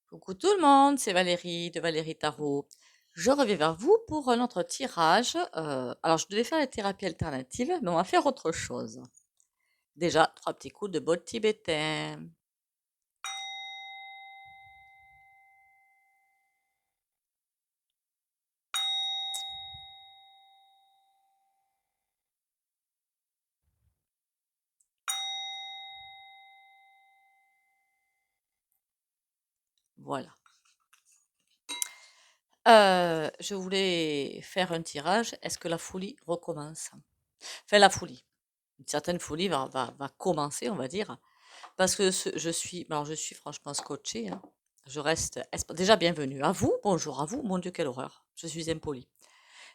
Coucou tout le monde, c'est Valérie de Valérie Tarot. Je reviens vers vous pour un autre tirage. Alors, je devais faire la thérapie alternative, mais on va faire autre chose. Déjà, trois petits coups de bottes tibétain. Voilà. Je voulais faire un tirage. Est-ce que la folie recommence? Enfin, la folie. Une certaine folie va commencer, on va dire. Parce que je suis franchement scotchée, hein. Je reste, déjà bienvenue à vous. Bonjour à vous. Mon Dieu, quelle horreur. Je suis impolie.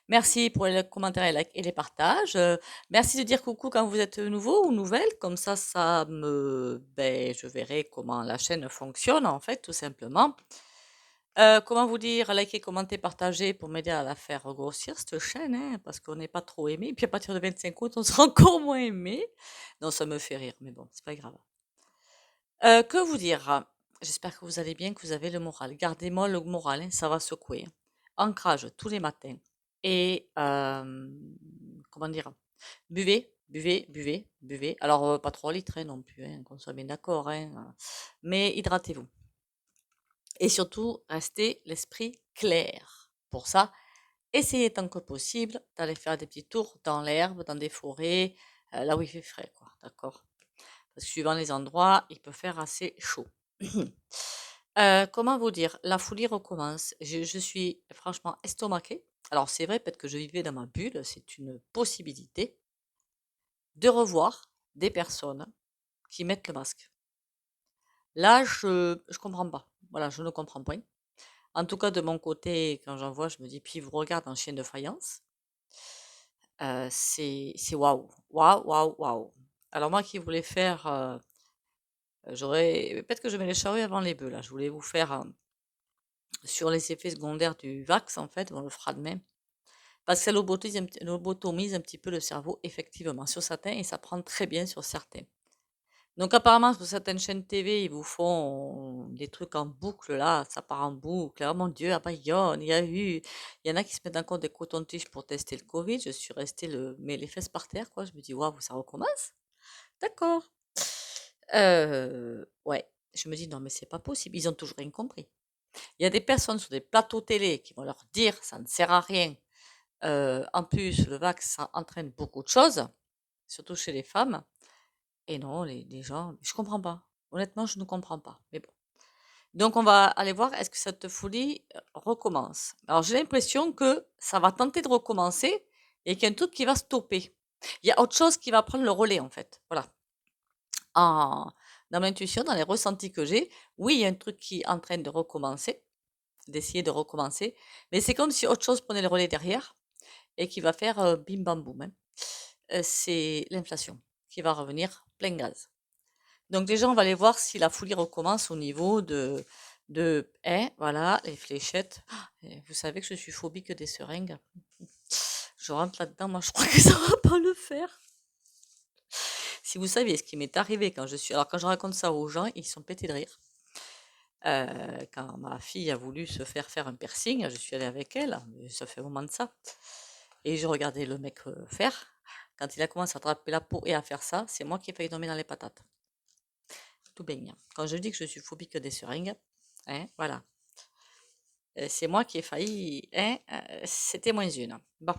Merci pour les commentaires et les partages. Merci de dire coucou quand vous êtes nouveau ou nouvelle. Comme je verrai comment la chaîne fonctionne, en fait, tout simplement. Comment vous dire, likez, commentez, partagez pour m'aider à la faire grossir, cette chaîne, hein, parce qu'on n'est pas trop aimé. Puis à partir de 25 août, on sera encore moins aimé. Non, ça me fait rire, mais bon, c'est pas grave. Que vous dire? J'espère que vous allez bien, que vous avez le moral. Gardez-moi le moral, hein, ça va secouer. Ancrage tous les matins. Et comment dire? Buvez, buvez, buvez, buvez. Alors, pas 3 litres hein, non plus, hein, qu'on soit bien d'accord, hein, mais hydratez-vous. Et surtout, restez l'esprit clair. Pour ça, essayez tant que possible d'aller faire des petits tours dans l'herbe, dans des forêts, là où il fait frais, quoi, d'accord? Parce que suivant les endroits, il peut faire assez chaud. Comment vous dire? La folie recommence. Je suis franchement estomaquée. Alors c'est vrai, peut-être que je vivais dans ma bulle, c'est une possibilité de revoir des personnes qui mettent le masque. Là, je comprends pas. Voilà, je ne comprends pas. En tout cas, de mon côté, quand j'en vois, je me dis: «Puis vous regarde en chien de faïence». C'est waouh, waouh, waouh, waouh. Alors moi qui voulais faire, j'aurais peut-être que je mets les charrues avant les bœufs là. Je voulais vous faire, sur les effets secondaires du vax en fait, on le fera demain. Parce que ça lobotomise un petit peu le cerveau effectivement sur certains et ça prend très bien sur certains. Donc apparemment sur certaines chaînes TV, ils vous font des trucs en boucle là, ça part en boucle. Oh mon Dieu, à Bayonne, il y en a qui se mettent encore des cotons-tiges pour tester le Covid. Je suis restée mais les fesses par terre quoi. Je me dis waouh, ça recommence? D'accord. Ouais. Je me dis non mais c'est pas possible, ils ont toujours rien compris. Il y a des personnes sur des plateaux télé qui vont leur dire ça ne sert à rien. En plus, le vax, ça entraîne beaucoup de choses, surtout chez les femmes. Et non, les gens, je comprends pas. Honnêtement, je ne comprends pas. Mais bon. Donc, on va aller voir, est-ce que cette folie recommence? Alors, j'ai l'impression que ça va tenter de recommencer et qu'il y a un truc qui va stopper. Il y a autre chose qui va prendre le relais, en fait. Voilà. En, dans mon intuition, dans les ressentis que j'ai, oui, il y a un truc qui est en train de recommencer, d'essayer de recommencer, mais c'est comme si autre chose prenait le relais derrière et qui va faire bim bam boum, hein. C'est l'inflation qui va revenir plein gaz. Donc déjà, on va aller voir si la folie recommence au niveau hein, voilà, les fléchettes. Et vous savez que je suis phobique des seringues. Je rentre là-dedans, moi je crois que ça va pas le faire. Si vous saviez ce qui m'est arrivé alors quand je raconte ça aux gens, ils sont pétés de rire. Quand ma fille a voulu se faire un piercing, je suis allée avec elle, mais ça fait un moment de ça. Et je regardais le mec faire. Quand il a commencé à attraper la peau et à faire ça, c'est moi qui ai failli tomber dans les patates. Tout baigne. Quand je dis que je suis phobique des seringues, hein, voilà. C'est moi qui ai failli, hein, c'était moins une. Bon.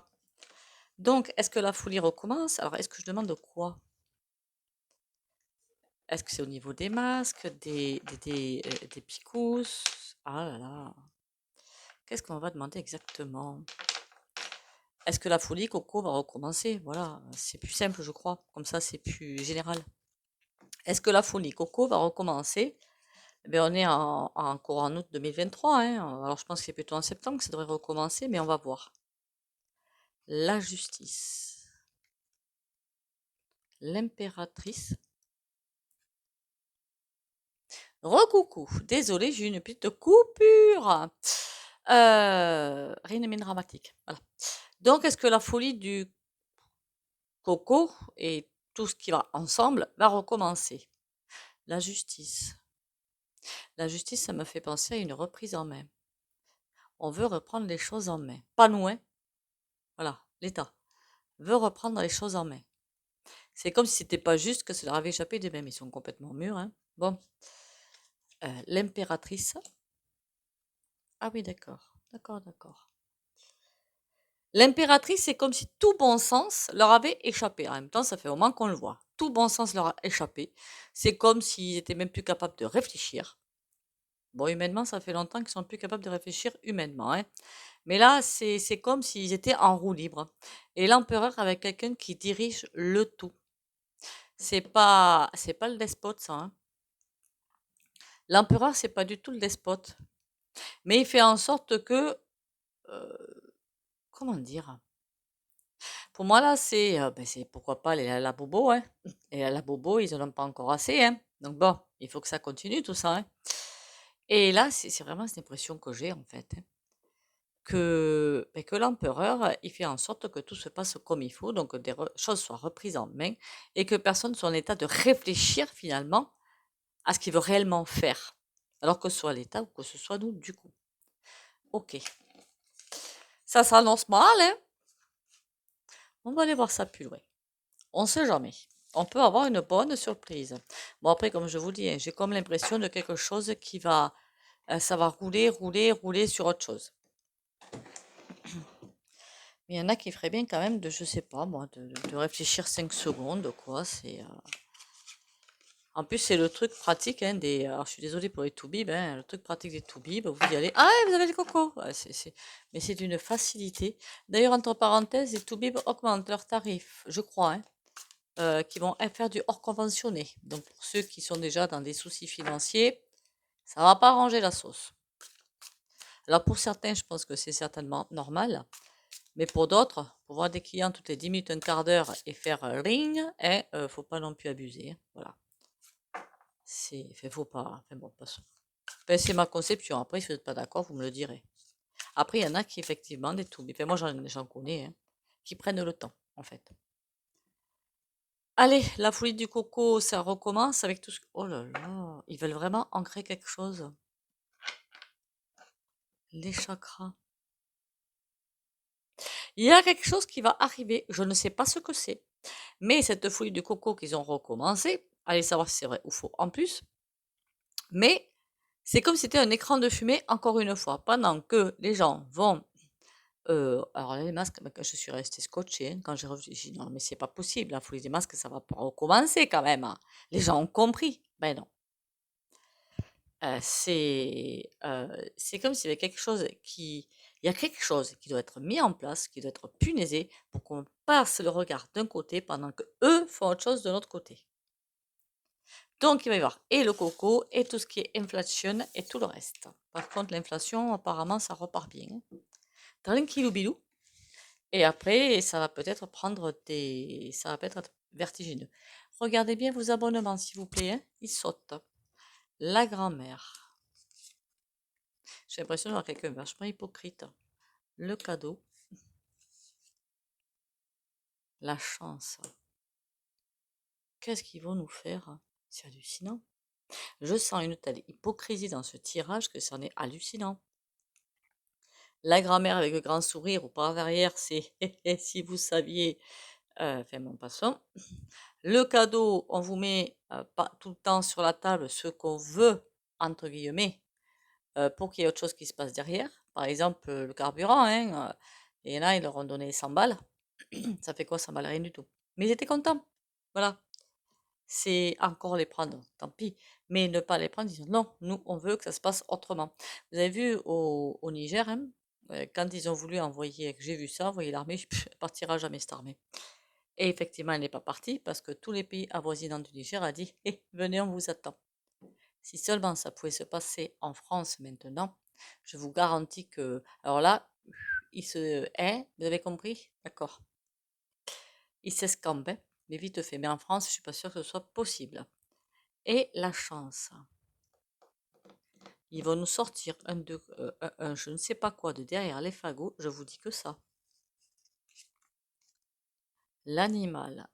Donc, est-ce que la folie recommence? Alors, est-ce que je demande quoi? Est-ce que c'est au niveau des masques, des picousses? Ah là là. Qu'est-ce qu'on va demander exactement? Est-ce que la folie Coco va recommencer? Voilà, c'est plus simple, je crois. Comme ça, c'est plus général. Est-ce que la folie Coco va recommencer? Eh bien, on est encore en août 2023, hein. Alors, je pense que c'est plutôt en septembre que ça devrait recommencer, mais on va voir. La justice. L'impératrice. Recoucou. Désolée, j'ai eu une petite coupure. Rien de bien dramatique. Voilà. Donc, est-ce que la folie du coco et tout ce qui va ensemble va recommencer? La justice. La justice, ça me fait penser à une reprise en main. On veut reprendre les choses en main. Pas nous, hein. Voilà, l'État veut reprendre les choses en main. C'est comme si c'était pas juste que ça leur avait échappé des mêmes. Ils sont complètement mûrs, hein. Bon, l'impératrice. Ah oui, d'accord, d'accord, d'accord. L'impératrice, c'est comme si tout bon sens leur avait échappé. En même temps, ça fait au moins qu'on le voit. Tout bon sens leur a échappé. C'est comme s'ils étaient même plus capables de réfléchir. Bon, humainement, ça fait longtemps qu'ils sont plus capables de réfléchir humainement, hein. Mais là, c'est comme s'ils étaient en roue libre. Et l'empereur avec quelqu'un qui dirige le tout. C'est pas le despote, ça, hein. L'empereur, c'est pas du tout le despote. Mais il fait en sorte que, euh, comment dire? Pour moi, là, c'est pourquoi pas les la bobo, hein. Et la bobo, ils en ont pas encore assez, hein. Donc bon, il faut que ça continue tout ça, hein. Et là, c'est vraiment cette impression que j'ai, en fait, hein, que l'empereur, il fait en sorte que tout se passe comme il faut, donc des choses soient reprises en main et que personne soit en état de réfléchir finalement à ce qu'il veut réellement faire. Alors que ce soit l'État ou que ce soit nous, du coup. Ok. Ça s'annonce mal, hein. On va aller voir ça plus loin. On sait jamais. On peut avoir une bonne surprise. Bon, après, comme je vous dis, hein, j'ai comme l'impression de quelque chose qui va, ça va rouler, rouler, rouler sur autre chose. Mais il y en a qui feraient bien quand même de, je sais pas, moi, de réfléchir 5 secondes, quoi. En plus, c'est le truc pratique, hein, alors, je suis désolée pour les toubibs, hein, le truc pratique des toubibs, vous y allez. Ah, ouais, vous avez le coco! Ouais, mais c'est d'une facilité. D'ailleurs, entre parenthèses, les toubibs augmentent leurs tarifs, je crois, hein, qui vont faire du hors conventionné. Donc, pour ceux qui sont déjà dans des soucis financiers, ça va pas arranger la sauce. Alors, pour certains, je pense que c'est certainement normal. Mais pour d'autres, pour voir des clients toutes les 10 minutes, un quart d'heure et faire ring, faut pas non plus abuser, hein. Voilà. Faut pas. Enfin bon, passons. Ben, c'est ma conception. Après, si vous n'êtes pas d'accord, vous me le direz. Après, il y en a qui, effectivement, des tout. Enfin, moi, j'en connais, hein, qui prennent le temps, en fait. Allez, la folie du coco, ça recommence avec tout ce. Oh là là, ils veulent vraiment ancrer quelque chose. Les chakras. Il y a quelque chose qui va arriver. Je ne sais pas ce que c'est. Mais cette folie du coco qu'ils ont recommencé, allez savoir si c'est vrai ou faux en plus. Mais c'est comme si c'était un écran de fumée, encore une fois, pendant que les gens vont. Alors là, les masques, je suis restée scotchée, hein, quand j'ai revu, j'ai dit: «Non, mais c'est pas possible, la folie des masques, ça va pas recommencer quand même, hein. Les gens ont compris». Ben non. C'est comme s'il y avait quelque chose qui il y a quelque chose qui doit être mis en place, qui doit être punaisé pour qu'on passe le regard d'un côté pendant que eux font autre chose de l'autre côté. Donc il va y avoir et le coco et tout ce qui est inflation et tout le reste. Par contre, l'inflation, apparemment, ça repart bien, hein. Tranquillou bilou. Et après, ça va peut-être être vertigineux. Regardez bien vos abonnements, s'il vous plaît, hein. Ils sautent. La grand-mère. J'ai l'impression d'avoir quelqu'un vachement hypocrite. Le cadeau. La chance. Qu'est-ce qu'ils vont nous faire? C'est hallucinant. Je sens une telle hypocrisie dans ce tirage que c'en est hallucinant. La grand-mère avec le grand sourire ou par derrière, c'est si vous saviez. Enfin bon, passons. Le cadeau, on vous met pas tout le temps sur la table ce qu'on veut, entre guillemets, pour qu'il y ait autre chose qui se passe derrière. Par exemple, le carburant, hein. Et là, ils leur ont donné 100 balles. Ça fait quoi 100 balles? Rien du tout. Mais ils étaient contents. Voilà. C'est encore les prendre, tant pis. Mais ne pas les prendre, ils disent non, nous, on veut que ça se passe autrement. Vous avez vu au Niger, hein, quand ils ont voulu envoyer, que j'ai vu ça, envoyer l'armée, elle partira jamais cette armée. Et effectivement, elle n'est pas partie parce que tous les pays avoisinants du Niger a dit venez, on vous attend. Si seulement ça pouvait se passer en France maintenant, je vous garantis que. Alors là, il se. Hein, vous avez compris? D'accord. Il s'escampent, hein, mais vite fait. Mais en France, je suis pas sûre que ce soit possible. Et la chance. Ils vont nous sortir un je ne sais pas quoi de derrière les fagots, je vous dis que ça. L'animal.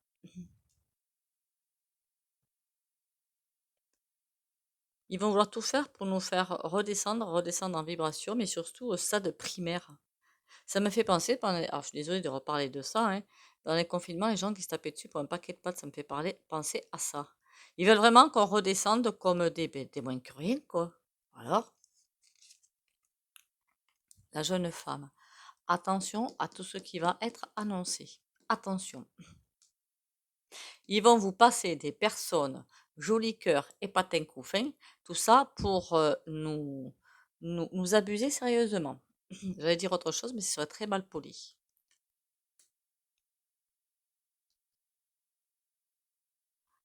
Ils vont vouloir tout faire pour nous faire redescendre en vibration, mais surtout au stade primaire. Ça me fait penser, alors je suis désolée de reparler de ça, hein, dans les confinements, les gens qui se tapaient dessus pour un paquet de pâtes, ça me fait penser à ça. Ils veulent vraiment qu'on redescende comme des moins que rien, quoi. Alors, la jeune femme, attention à tout ce qui va être annoncé. Attention. Ils vont vous passer des personnes joli cœur et patins couffins, tout ça pour nous abuser sérieusement. J'allais dire autre chose, mais ce serait très mal poli.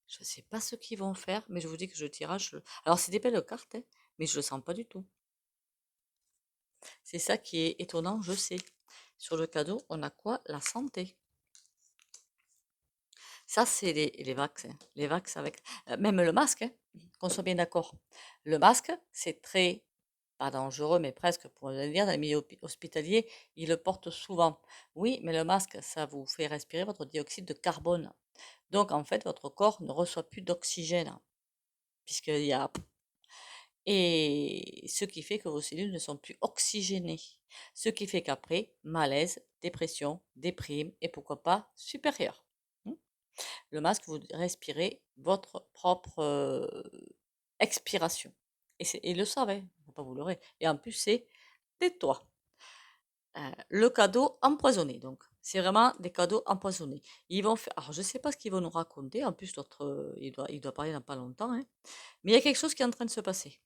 Je ne sais pas ce qu'ils vont faire, mais je vous dis que je tirage. Alors, c'est des belles cartes, hein, mais je le sens pas du tout. C'est ça qui est étonnant, je sais. Sur le cadeau, on a quoi? La santé. Ça, c'est les vax, hein. Les vax avec. Même le masque, hein, qu'on soit bien d'accord. Le masque, c'est très, pas dangereux, mais presque, pour le dire, dans les milieux hospitaliers, ils le portent souvent. Oui, mais le masque, ça vous fait respirer votre dioxyde de carbone. Donc, en fait, votre corps ne reçoit plus d'oxygène, puisqu'il y a. Et ce qui fait que vos cellules ne sont plus oxygénées. Ce qui fait qu'après, malaise, dépression, déprime et pourquoi pas supérieur. Le masque, vous respirez votre propre expiration. Et le savez, il ne faut pas vous leurrer. Et en plus, c'est tais-toi. Le cadeau empoisonné, donc. C'est vraiment des cadeaux empoisonnés. Ils vont faire. Alors, je ne sais pas ce qu'ils vont nous raconter. En plus, l'autre, il doit parler dans pas longtemps, hein. Mais il y a quelque chose qui est en train de se passer.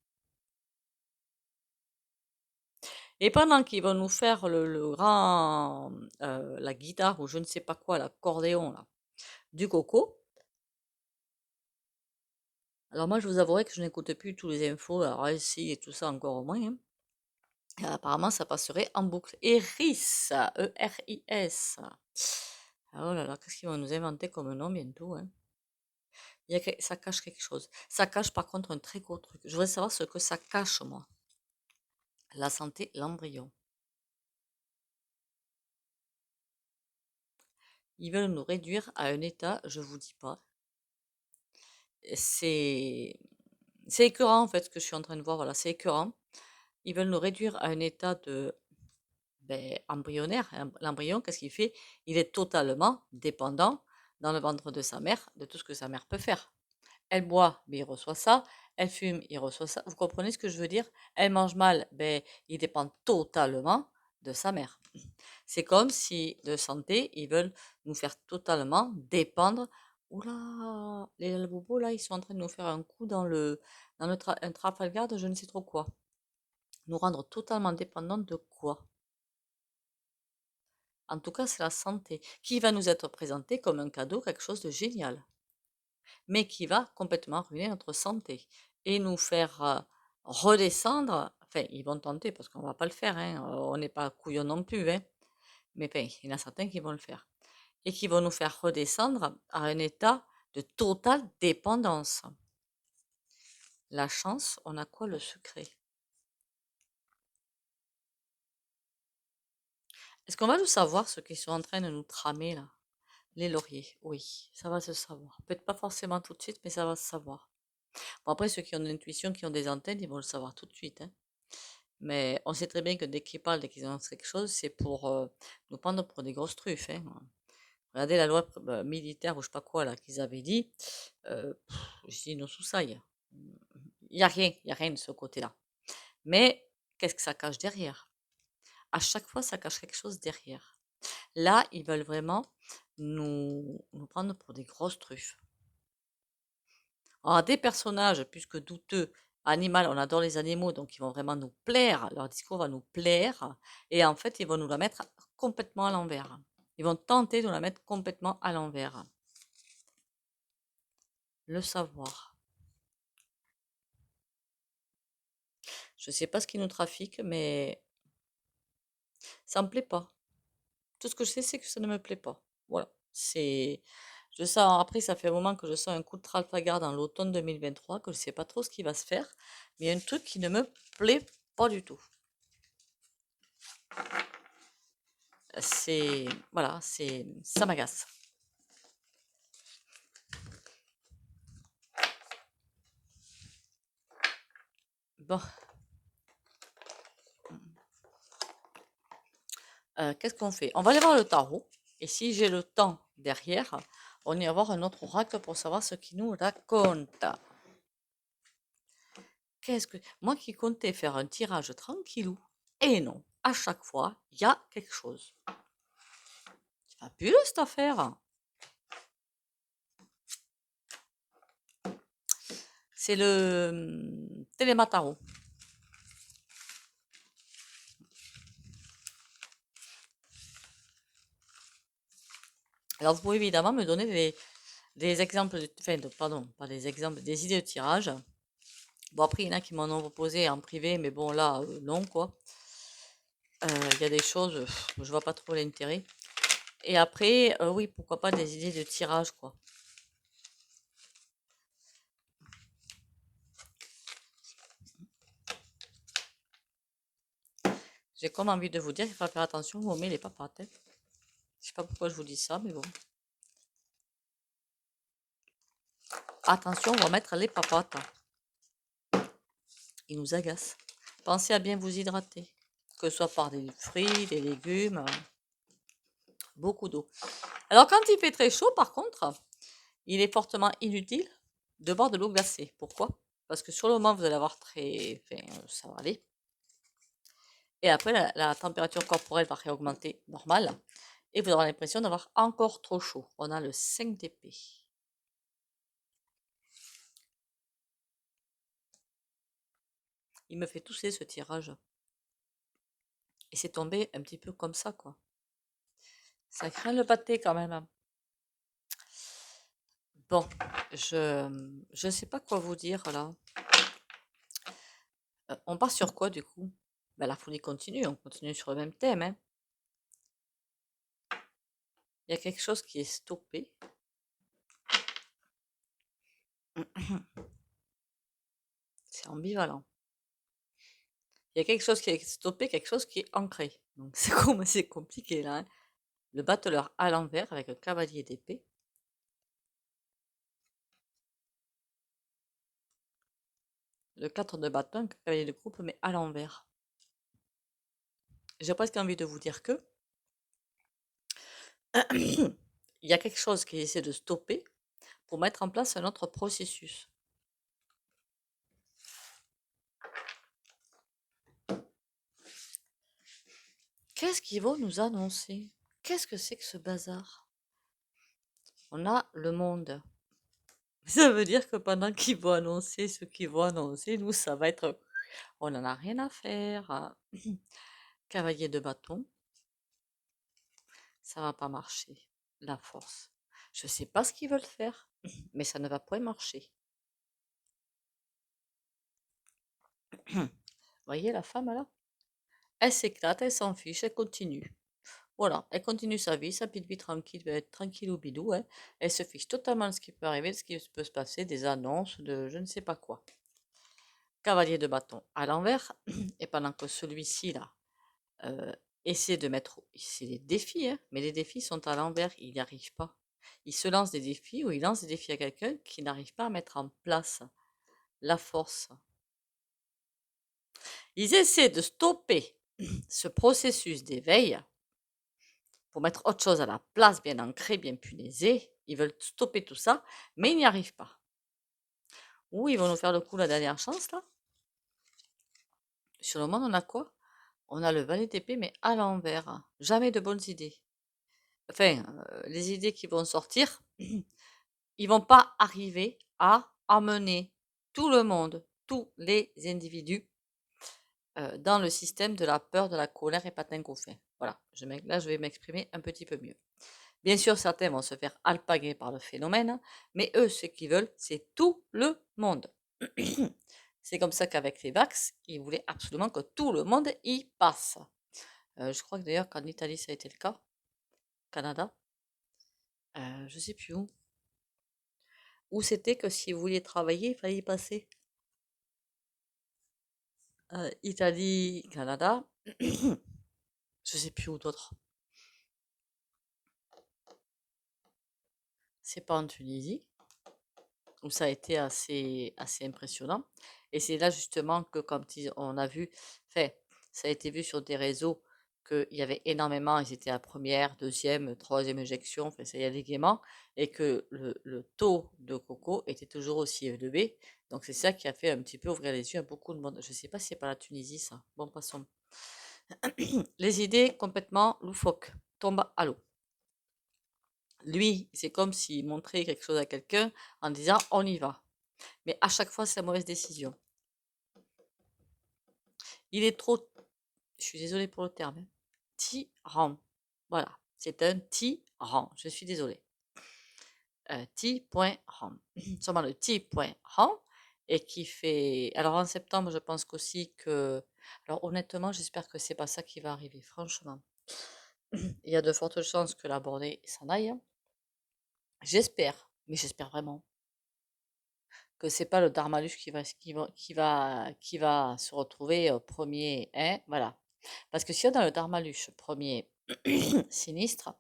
Et pendant qu'ils vont nous faire le grand, la guitare ou je ne sais pas quoi, l'accordéon, là, du coco. Alors moi, je vous avouerai que je n'écoute plus tous les infos, alors ici et tout ça encore au moins, hein. Apparemment, ça passerait en boucle. Eris, E-R-I-S. Ah, oh là là, qu'est-ce qu'ils vont nous inventer comme nom bientôt, hein? Ça cache quelque chose. Ça cache par contre un très gros truc. Je voudrais savoir ce que ça cache, moi. La santé, l'embryon. Ils veulent nous réduire à un état, je vous dis pas. C'est c'est écœurant en fait ce que je suis en train de voir, voilà, c'est écœurant. Ils veulent nous réduire à un état de embryonnaire. L'embryon, qu'est-ce qu'il fait? Il est totalement dépendant dans le ventre de sa mère, de tout ce que sa mère peut faire. Elle boit, mais il reçoit ça. Elle fume, il reçoit ça. Vous comprenez ce que je veux dire? Elle mange mal, il dépend totalement de sa mère. C'est comme si de santé, ils veulent nous faire totalement dépendre. Oula, les Lalabobos, là, ils sont en train de nous faire un coup dans un Trafalgar de je ne sais trop quoi. Nous rendre totalement dépendants de quoi? En tout cas, c'est la santé qui va nous être présentée comme un cadeau, quelque chose de génial, mais qui va complètement ruiner notre santé et nous faire redescendre. Enfin, ils vont tenter parce qu'on ne va pas le faire, hein, on n'est pas couillons non plus, hein, mais enfin, il y en a certains qui vont le faire et qui vont nous faire redescendre à un état de totale dépendance. La chance, on a quoi? Le secret. Est-ce qu'on va nous savoir ce qu'ils sont en train de nous tramer là? Les lauriers, oui, ça va se savoir. Peut-être pas forcément tout de suite, mais ça va se savoir. Bon, après, ceux qui ont de l'intuition, qui ont des antennes, ils vont le savoir tout de suite, hein. Mais on sait très bien que dès qu'ils parlent, dès qu'ils annoncent quelque chose, c'est pour nous prendre pour des grosses truffes, hein. Regardez la loi militaire ou je sais pas quoi là qu'ils avaient dit. Je dis nos soussailles. Il y a rien de ce côté-là. Mais qu'est-ce que ça cache derrière? À chaque fois, ça cache quelque chose derrière. Là, ils veulent vraiment nous prendre pour des grosses truffes. Alors, des personnages, plus que douteux, animal, on adore les animaux, donc ils vont vraiment nous plaire, leur discours va nous plaire, et en fait, ils vont nous la mettre complètement à l'envers. Ils vont tenter de nous la mettre complètement à l'envers. Le savoir. Je ne sais pas ce qui nous trafique, mais ça me plaît pas. Tout ce que je sais, c'est que ça ne me plaît pas. Voilà. Je sens, après, ça fait un moment que je sens un coup de Trafalgar dans l'automne 2023, que je ne sais pas trop ce qui va se faire, mais il y a un truc qui ne me plaît pas du tout. Voilà, ça m'agace. Bon, qu'est-ce qu'on fait? On va aller voir le tarot. Et si j'ai le temps derrière, on ira voir un autre oracle pour savoir ce qu'il nous raconte. Moi qui comptais faire un tirage tranquillou, et non, à chaque fois, il y a quelque chose. C'est fabuleux cette affaire. C'est le Télémataro. Alors vous pouvez évidemment me donner des exemples, pardon, pas des exemples, des idées de tirage. Bon après, il y en a qui m'en ont proposé en privé, mais bon là, non quoi. Il y a des choses, je vois pas trop l'intérêt. Et après, oui, pourquoi pas des idées de tirage quoi. J'ai comme envie de vous dire qu'il faut faire attention où on met les papates, hein. Je sais pas pourquoi je vous dis ça, mais bon. Attention, on va mettre les papates. Ils nous agacent. Pensez à bien vous hydrater, que ce soit par des fruits, des légumes, beaucoup d'eau. Alors quand il fait très chaud, par contre, il est fortement inutile de boire de l'eau glacée. Pourquoi? Parce que sur le moment, vous allez avoir très... Enfin, ça va aller. Et après, la température corporelle va réaugmenter normale. Et vous aurez l'impression d'avoir encore trop chaud. On a le 5 d'épée. Il me fait tousser ce tirage. Et c'est tombé un petit peu comme ça, quoi. Ça craint le pâté quand même. Bon, je sais pas quoi vous dire là. On part sur quoi du coup? Ben, la folie continue, on continue sur le même thème, hein. Il y a quelque chose qui est stoppé. C'est ambivalent. Il y a quelque chose qui est stoppé, quelque chose qui est ancré. Donc c'est compliqué là, hein. Le battleur à l'envers avec le cavalier d'épée. Le 4 de bâton, un cavalier de coupe, mais à l'envers. J'ai presque envie de vous dire que il y a quelque chose qui essaie de stopper pour mettre en place un autre processus. Qu'est-ce qu'ils vont nous annoncer? Qu'est-ce que c'est que ce bazar? On a le monde. Ça veut dire que pendant qu'ils vont annoncer ce qu'ils vont annoncer, nous, ça va être... On n'en a rien à faire. Cavalier de bâton. Ça va pas marcher. La force. Je sais pas ce qu'ils veulent faire, mais ça ne va pas marcher. Voyez la femme là? Elle s'éclate, elle s'en fiche, elle continue. Voilà, elle continue sa vie, sa petite vie tranquille, tranquille ou bidou, hein. Elle se fiche totalement de ce qui peut arriver, de ce qui peut se passer, des annonces, de je ne sais pas quoi. Cavalier de bâton à l'envers, et pendant que celui-ci là essaie de mettre. C'est des défis, hein, mais les défis sont à l'envers, il n'y arrive pas. Il se lance des défis ou il lance des défis à quelqu'un qui n'arrive pas à mettre en place la force. Ils essaient de stopper ce processus d'éveil pour mettre autre chose à la place, bien ancré, bien punaisé. Ils veulent stopper tout ça, mais ils n'y arrivent pas. Ou ils vont nous faire le coup la dernière chance, là. Sur le monde, on a quoi? On a le valet d'épée, mais à l'envers. Jamais de bonnes idées. Enfin, les idées qui vont sortir, ils vont pas arriver à emmener tout le monde, tous les individus, dans le système de la peur, de la colère et patin couffin. Voilà, là je vais m'exprimer un petit peu mieux. Bien sûr, certains vont se faire alpaguer par le phénomène, mais eux, ce qu'ils veulent, c'est tout le monde. C'est comme ça qu'avec les vax, ils voulaient absolument que tout le monde y passe. Je crois que d'ailleurs qu'en Italie, ça a été le cas. Canada. Je sais plus où. Où c'était que si vous vouliez travailler, il fallait y passer. Italie, Canada. Je sais plus où d'autre. C'est pas en Tunisie, où ça a été assez impressionnant. Et c'est là justement que on a vu, enfin, ça a été vu sur des réseaux qu'il y avait énormément, ils étaient à première, deuxième, troisième injection, enfin ça y allait gaiement, et que le taux de coco était toujours aussi élevé. Donc c'est ça qui a fait un petit peu ouvrir les yeux à beaucoup de monde. Je ne sais pas si c'est pas la Tunisie ça. Bon, passons. Les idées complètement loufoques tombent à l'eau. Lui, c'est comme s'il montrait quelque chose à quelqu'un en disant on y va. Mais à chaque fois, c'est la mauvaise décision. Il est trop, je suis désolée pour le terme, tyran. Voilà, c'est un tyran. Je suis désolée. T.ran. Seulement le T.ran et qui fait. Alors en septembre, je pense qu'aussi que. Alors honnêtement, j'espère que c'est pas ça qui va arriver. Franchement, il y a de fortes chances que la Bornée s'en aille. J'espère, mais j'espère vraiment que c'est pas le Darmalus qui va se retrouver premier, hein, voilà. Parce que si on a le Darmalus premier sinistre,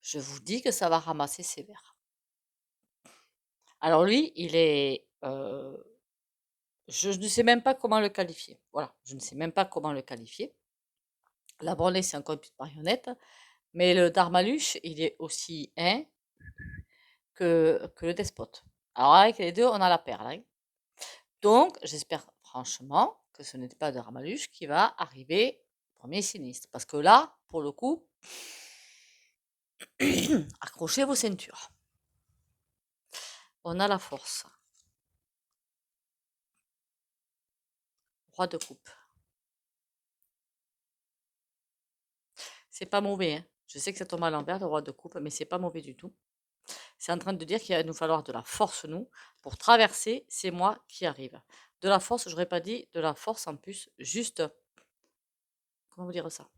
je vous dis que ça va ramasser sévère. Alors lui, je ne sais même pas comment le qualifier. Voilà, je ne sais même pas comment le qualifier. La Bornée, c'est encore une petite marionnette, mais le Darmaluche, il est aussi un que le despote. Alors avec les deux, on a la perle, hein. Donc, j'espère franchement que ce n'était pas Darmaluche qui va arriver premier sinistre. Parce que là, pour le coup, accrochez vos ceintures. On a la force. Roi de coupe. C'est pas mauvais, hein. Je sais que ça tombe à l'envers, le roi de coupe, mais c'est pas mauvais du tout. C'est en train de dire qu'il va nous falloir de la force, nous, pour traverser ces mois qui arrivent. De la force, j'aurais pas dit de la force en plus, juste, comment vous dire ça?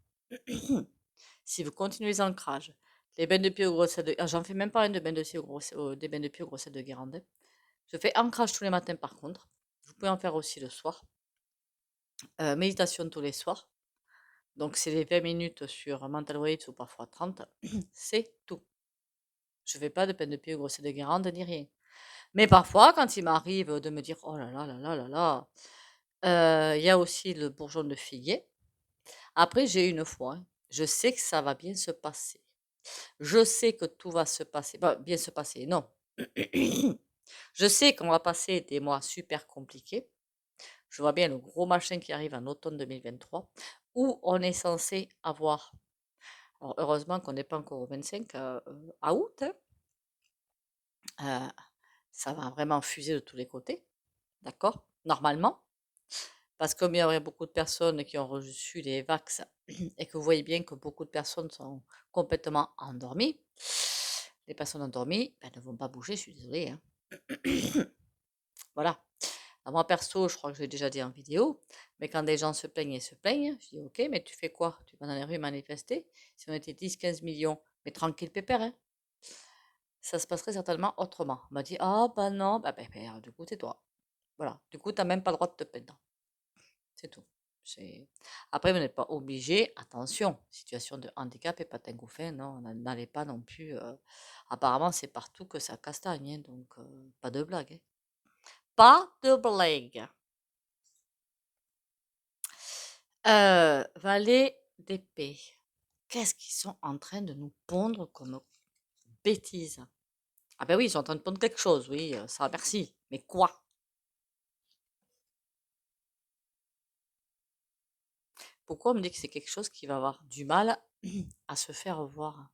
Si vous continuez les ancrages, les bains de pied au gros sel de... Ah, j'en fais même pas un de bain de pied au gros des bains de pied au gros sel de Guérande. Je fais ancrage tous les matins par contre. Vous pouvez en faire aussi le soir. Méditation tous les soirs. Donc c'est les 20 minutes sur Mental Weights ou parfois 30. C'est tout. Je fais pas de bain de pied au gros sel de Guérande ni rien. Mais parfois, quand il m'arrive de me dire: «Oh là là là là là là», il y a aussi le bourgeon de figuier. Après, j'ai une foi, hein, je sais que ça va bien se passer. Je sais que tout va se passer bah, bien se passer, non. Je sais qu'on va passer des mois super compliqués. Je vois bien le gros machin qui arrive en automne 2023 où on est censé avoir alors heureusement qu'on n'est pas encore au 25, août, hein, ça va vraiment fuser de tous les côtés, d'accord? Normalement. Parce que comme il y aurait beaucoup de personnes qui ont reçu les vax et que vous voyez bien que beaucoup de personnes sont complètement endormies, les personnes endormies ben, ne vont pas bouger, je suis désolée, hein. Voilà. Alors moi perso, je crois que je l'ai déjà dit en vidéo, mais quand des gens se plaignent et se plaignent, je dis ok, mais tu fais quoi? Tu vas dans les rues manifester? Si on était 10-15 millions, mais tranquille pépère, hein, ça se passerait certainement autrement. On m'a dit, ah bah non, bah, du coup tais-toi. Voilà, du coup, tu n'as même pas le droit de te plaindre. C'est tout. Après, vous n'êtes pas obligé, attention, situation de handicap et patin couffin, non, n'allez pas non plus. Apparemment, c'est partout que ça castagne, hein, donc pas de blague, hein. Pas de blague. Valet d'épée. Qu'est-ce qu'ils sont en train de nous pondre comme bêtises? Ah ben oui, ils sont en train de pondre quelque chose, oui, ça merci. Mais quoi? Pourquoi on me dit que c'est quelque chose qui va avoir du mal à se faire voir?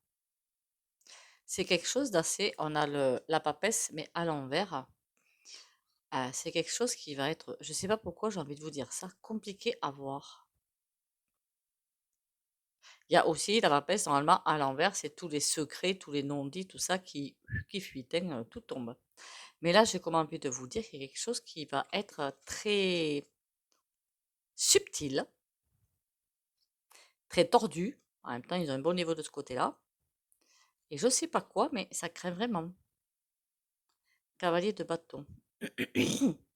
C'est quelque chose d'assez, on a la papesse, mais à l'envers. C'est quelque chose qui va être, je sais pas pourquoi j'ai envie de vous dire ça, compliqué à voir. Il y a aussi la papesse, normalement, à l'envers, c'est tous les secrets, tous les non-dits, tout ça qui fuitent, hein, tout tombe. Mais là, j'ai comme envie de vous dire qu'il y a quelque chose qui va être très subtil, très tordu. En même temps, ils ont un bon niveau de ce côté-là. Et je sais pas quoi, mais ça craint vraiment. Cavalier de bâton.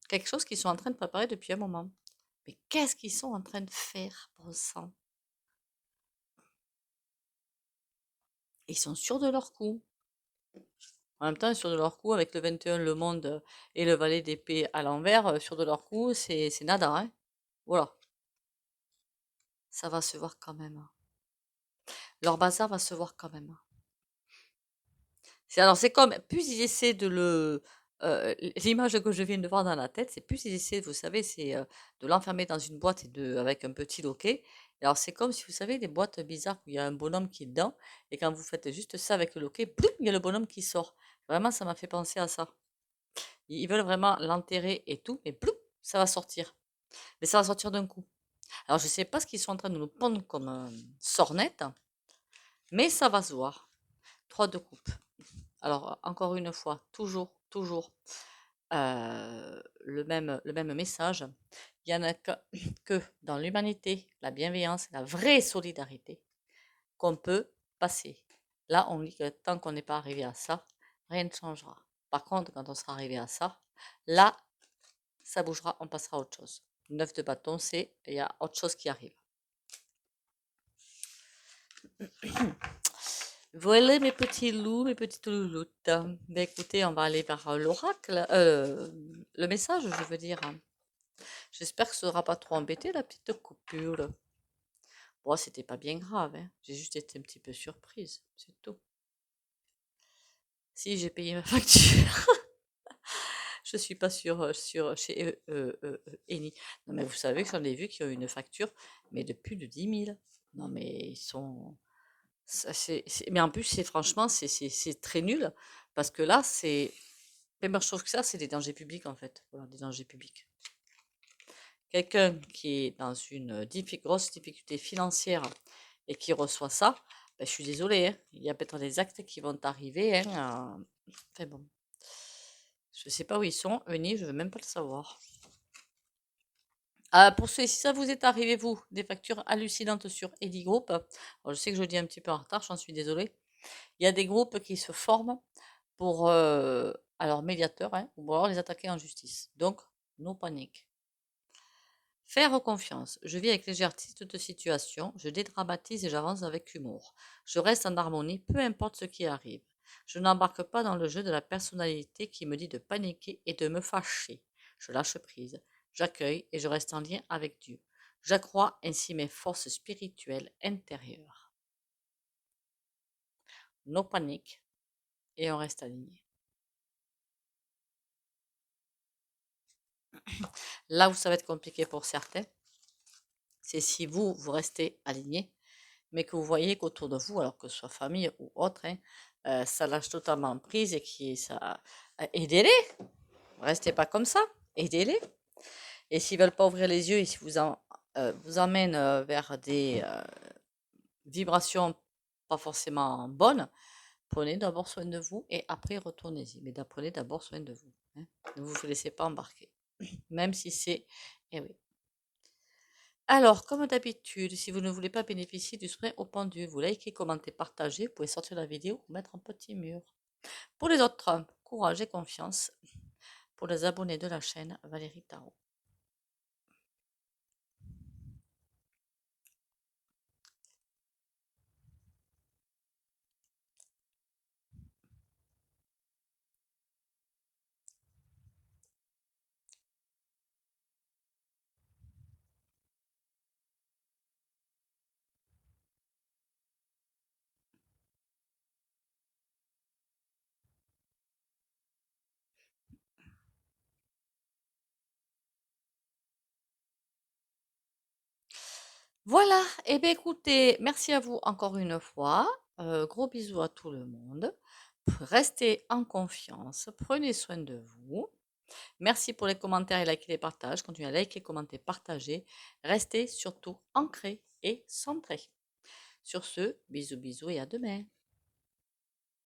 Quelque chose qu'ils sont en train de préparer depuis un moment. Mais qu'est-ce qu'ils sont en train de faire, bon sang? Ils sont sûrs de leur coup. En même temps, sur de leur coup, avec le 21, le monde et le valet d'épée à l'envers, sur de leur coup, c'est nada, hein. Voilà, ça va se voir quand même. Leur bazar va se voir quand même. C'est comme, plus ils essaient de l'image que je viens de voir dans la tête, c'est plus ils essaient, vous savez, c'est de l'enfermer dans une boîte avec un petit loquet. Alors c'est comme si vous savez des boîtes bizarres où il y a un bonhomme qui est dedans et quand vous faites juste ça avec le loquet, boum, il y a le bonhomme qui sort. Vraiment, ça m'a fait penser à ça. Ils veulent vraiment l'enterrer et tout, mais boum, ça va sortir. Mais ça va sortir d'un coup. Alors je sais pas ce qu'ils sont en train de nous pondre comme sornette, mais ça va se voir. 3 de coupe. Alors, encore une fois, toujours le même message. Il y en a que dans l'humanité, la bienveillance, la vraie solidarité qu'on peut passer. Là, on dit que tant qu'on n'est pas arrivé à ça, rien ne changera. Par contre, quand on sera arrivé à ça, là, ça bougera, on passera à autre chose. 9 de bâton, c'est il y a autre chose qui arrive. Voilà mes petits loups, mes petites louloutes. Ben écoutez, on va aller vers l'oracle, le message, je veux dire. J'espère que ça sera pas trop embêté la petite coupure. Bon, c'était pas bien grave, hein. J'ai juste été un petit peu surprise, c'est tout. Si j'ai payé ma facture, je suis pas sur chez Eni. Non mais vous savez que j'en ai vu qui ont une facture, mais de plus de 10 000. Non mais ils sont. Mais en plus, c'est franchement, c'est très nul. Parce que là, c'est. Mais moi, je trouve que ça, c'est des dangers publics, en fait. Voilà, des dangers publics. Quelqu'un qui est dans une grosse difficulté financière et qui reçoit ça, ben, je suis désolée, hein, il y a peut-être des actes qui vont arriver. Hein, enfin bon, je ne sais pas où ils sont. Venez, je ne veux même pas le savoir. Pour ceux, si ça vous est arrivé, vous, des factures hallucinantes sur Eddy Group, alors je sais que je dis un petit peu en retard, j'en suis désolée. Il y a des groupes qui se forment pour, alors médiateurs, hein, ou alors les attaquer en justice. Donc, no panique. Faire confiance. Je vis avec légèreté toute situation, je dédramatise et j'avance avec humour. Je reste en harmonie, peu importe ce qui arrive. Je n'embarque pas dans le jeu de la personnalité qui me dit de paniquer et de me fâcher. Je lâche prise, j'accueille et je reste en lien avec Dieu. J'accrois ainsi mes forces spirituelles intérieures. No panique et on reste aligné. Là où ça va être compliqué pour certains, c'est si vous restez aligné, mais que vous voyez qu'autour de vous, alors que ce soit famille ou autre, hein, ça lâche totalement prise et qui ça. Aidez-les, restez pas comme ça, aidez-les. Et s'ils veulent pas ouvrir les yeux et s'ils vous emmènent vers des vibrations pas forcément bonnes, prenez d'abord soin de vous et après retournez-y. Mais prenez d'abord soin de vous. Hein. Ne vous laissez pas embarquer, même si c'est. Eh oui. Alors, comme d'habitude, si vous ne voulez pas bénéficier du spray au pendu, vous likez, commentez, partagez, vous pouvez sortir la vidéo ou mettre un petit mur. Pour les autres, courage et confiance. Pour les abonnés de la chaîne, Valérie Tarot. Voilà, et bien écoutez, merci à vous encore une fois. Gros bisous à tout le monde. Restez en confiance, prenez soin de vous. Merci pour les commentaires et likes et les partages. Continuez à liker, commenter, partager. Restez surtout ancrés et centrés. Sur ce, bisous bisous et à demain.